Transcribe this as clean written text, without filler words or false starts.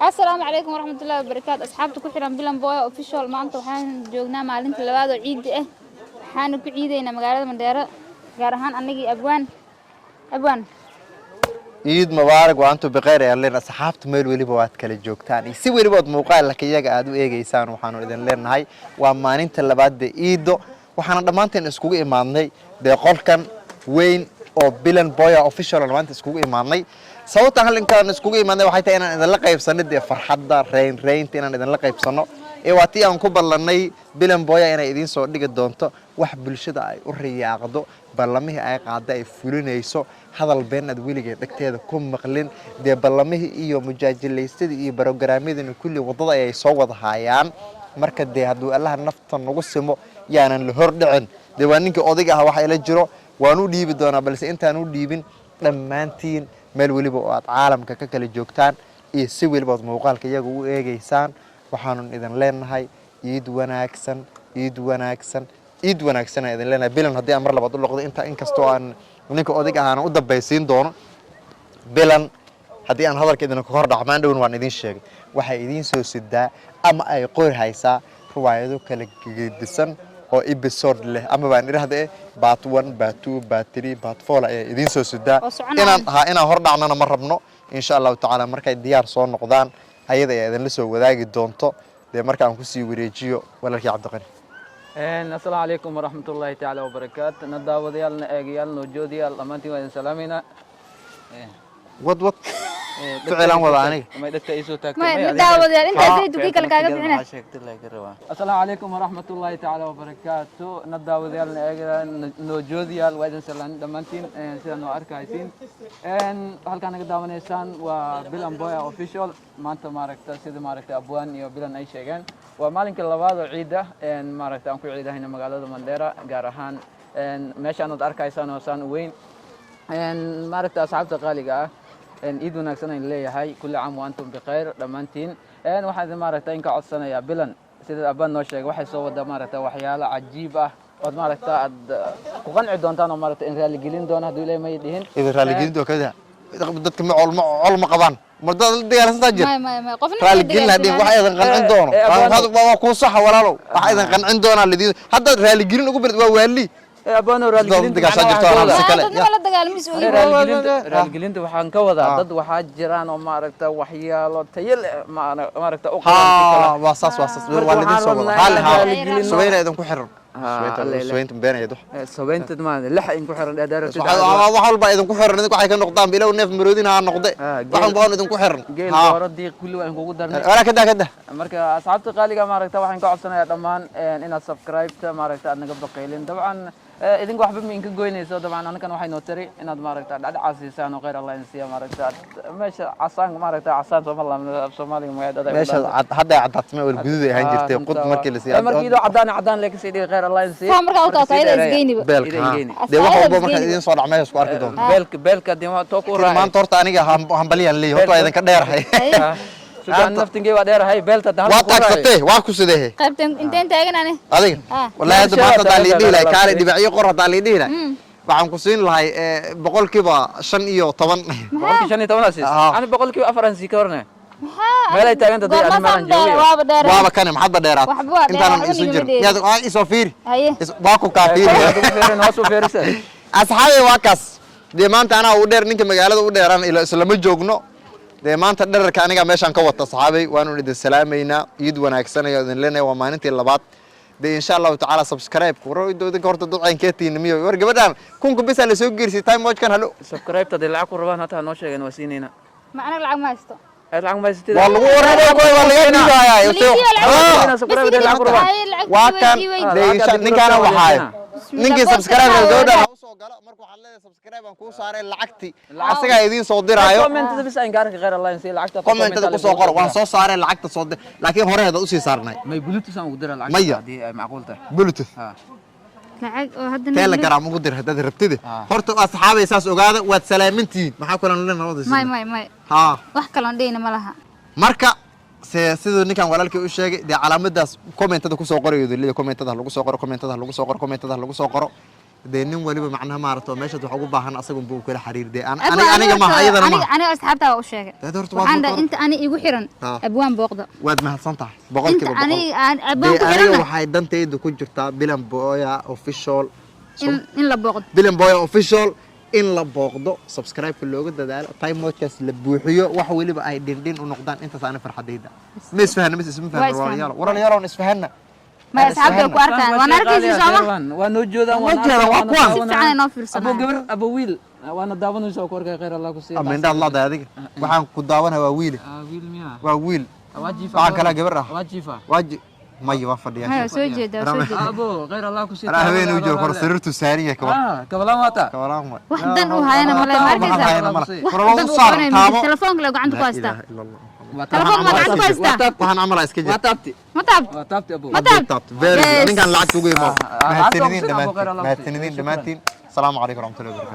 السلام عليكم ورحمة الله وبركاته أصحابتي كحيران بلان بويا أوفيشال maanta waxaan joognaa maalinta labaad oo ciid ah waxaan ku ciideynaa magaalada Mandheera gaar ahaan anagii abwaan ciid mubaarak wa antu biqayr ya leen asxaabta meel waliba waad kala joogtaan si waliba wad muuqaalka iyaga aad u eegeysaan waxaan idin leenahay waa maalinta labaad ee ciido waxaan dhamaanteen iskugu imaadnay qolkan weyn oo Bilan Boya Official maanta iskugu imaadnay sababta halkan iskugu imaadnay waxay tahay inaan idin la qaybsano farxadda reynta inaan idin la qaybsano waatii aan ku ballanay Bilan Boya inay idin soo dhigi doonto wax bulshada ay u riyaaqdo ballamihii ay qaaday ay fulinayso hadal been ad wiligeed dhagteeda ku maqlin ballamihii iyo mujaajilaysadii iyo barnaamijyada kulli wadada ay soo wada hayaan marka haduu Allah nafta nagu simo yaanan la hor dhicin waa ninka odayga ah waxa ila jiro waan u dhiibi doonaa balse intaan u dhiibin dhammaantiin meel waliba oo aad caalamka ka kala joogtaan iyo si waliba muuqaalka iyaga u eegeysaan waxaan idin leenahay ciid wanaagsan idin leenahay Bilan hadii amar labaad u noqdo inta in kasto aan ninka odayga ahana u dambaysiin doono Bilan hadii aan hadalkeedina ka hor dhacmaan dhown waan idin sheegay waxa idin soo sidaa ama ay qoor haysaa riwaayado kala gedisan oo episode leh ama baan iraahday part 1 part 2 part 3 part 4 ay idin soo sidaa inaan hor dhacnana ma rabno insha Allah taala markay diyaar soo noqdaan ayada ay idin la soo wadaagi doonto markaan ku sii wareejiyo walaalkii Cabdiqani السلام عليكم ورحمة الله تعالى وبركاته نداود يالنا اجيال نوجودي الامانتي وين سلامينا ود فعلا وضعني ما يدك ايسو تاك ما نداود يال انت زيد وكي كلا كاغا بخنا السلام عليكم ورحمة الله تعالى وبركاته نداود يالنا اجيال نوجودي وين سلام دمانتين سيدا نو اركايسين ان halkan naga daawaneysaan waa Bilan Boya Official maanta maaragta sida maaragta abwaan iyo Bilan ay sheegan waa maalinka labaad oo ciid ah maaragta aan ku ciidahayna magaalada Mandheera gaar ahaan meeshaan aad arkaysaan oo saan weyn maaragta asxaabta qaaliga ah ciid wanaagsan ay leeyahay kulli caam wa antum biqayr dhamaantiin waxaan maaragta in ka codsanayaa Bilan sida abaan noo sheegay waxay soo wada maaragta waxyaalo cajiib ah oo maaragta aad ku qanci doontaan oo maaragta in raali gelin doona hadii ilaahay ma yidhiin raali gelin doo kada dadka ma culmo qabaan marda diyaarsada jir ما قفنا raali gelin hadii wax aydan qancin doono waa ku sax walaalo wax aydan qancin doona lidii hadda raali gelin ugu bird waa waali abano raali gelin la dagaalmis oo raali gelinta waxaan ka wadaa dad waxa jiraan oo maaragta waxyaalo tayil maaragta u qaban waa saas waalidin soo wada hal subayna idin ku xiran سوينت بينيدو سوينت ما لح إن كحرن أدارة وحول بعد إن كحرن إذا كحرن نقطان بلا ونف مرودين ها نقطة وحول بعون إذا كحرن جيل وردي كل وين كوجود ولا كده مركا أصحابت قالي كمان مركتا وحين قاعد سنة كمان إن سبسكرايب مركتا أنا قبل قليلين طبعا إذا كوا حبيب منك جويني سو طبعا أنا كان وحين نوتري إن مركتا عد عسيسان وغير الله ينسيه مركتا مش عسان مركتا عسان سوما الله من الصومالي ما يدا مش حدا عد تسمع والجدود هنجر تقود مركي لسيا مركيدو عدان لك سيدي غير الله ينسيه مركا وتاطير إسجيني بالك ده واحد مركا إذا صار عماية سكوار كده بالك دي ما توقع ما أنت أرتا أنا هم بلي اللي هو أيضا كدير هاي سجان نفتنجي ودير هاي بيلتا ده واتاكسته واكوس ده قربت انت اجن انا أديك والله هذا ما تطالع دي لا كاري دي بعيو قرة تطالع دي لا بعم كوسين لهاي بقول كيبا شن إيو طبعا بقول شن طبعا أساس أنا بقول كيبا أفرنسي كورنا ما لا يتاجن تدري أنا ما نجوي بابا كان محط بديرات أنت أنا إسنجر يا إسوفير باكو كافير ناسو فيرس أصحابي واكس دي ما أنت أنا ودير نيك مجالات ودير أنا إلى إسلام جوجنو دي ما أنت درر كأنك ماشان كوت أصحابي وأنا ندي السلامينا يد وناكسنا يدن لنا ومانتي اللبات دي إن شاء الله تعالى سبسكرايب كورو يدو دي كورت دوعين كتير نميو ورجع بدان كونكم بس اللي سوق جرسي تايم واج كان هلو سبسكرايب تدي العقور ربان هتا نوشة جن وسينينا معنا العقل ما يستو العقل ما يستو والله ورنا كوي والله يا يا سبسكرايب تدي العقور ربان وكان دي نكنا وحاي نيجي سبسكرايب الجودة markuu xalada subscribe aan ku saaray lacagti asaga idin soo diraayo comment bis aan gaarka غير الله ينسي lacagta comment ku soo qor waan soo saaray lacagta soo dir laakiin hore hada u sii saarnay may bluetooth aan ugu diray lacagta hadii ay macquul tahay bluetooth lacag oo hadda telegram ugu dir hadda rabtida horta asxaabay saas ogaada waad salaamintiin maxaa kula leeyahay may ha wax kale aan deeyna ma laha marka sidoo ninkan walaalkii u sheegay de calaamadaas commentada ku soo qorayo leeyahay commentada lagu soo qoro dee nin waliba macnaha maaragto meeshaad wax ugu baahan asagun buu kala xiriir dee aniga ma hayadana ma aniga asxaabta u sheegay waxaan dhahay inta ani igu xiran abwaan booqda waad mahadsan tahay boqolkiiba boqol abwaan ku xiran waxay dantaydu ku jirtaa Bilan Boya official in la booqdo Bilan Boya official in la booqdo subscribe looga dadaalo time watchers la buuxiyo wax waliba ay dhindhin u noqdaan intaas aan farxadayda ma isfahanna walaalayaal on isfahanna ما أصحابك كوارتان وأنا أركز إسامة وأنا جودان أبو جبر أبو ويل وأنا داون وسوا كورك غير الله كسي من ده الله ده هذيك وحن كداونها وويل ويل ميا وويل واجيفا طبعا كلا جبرة واجيفا ما يوفر دي هاي سوجي ده سوجي أبو غير الله كسي أنا هوين وجو فرسرته سارية كمان كبلا ماتا كبلا وحدن وهاي أنا ملا مركز وحدن وهاي تلفونك لو عندك واسطة تلفون ما عندك واسطة وحن عملها اسكجي ما تابتي ما تابت ما تابتي أبو ما تابت فيري نين كان لعبت وجوي ما هالسنين دمانتين السلام عليكم ورحمة الله وبركاته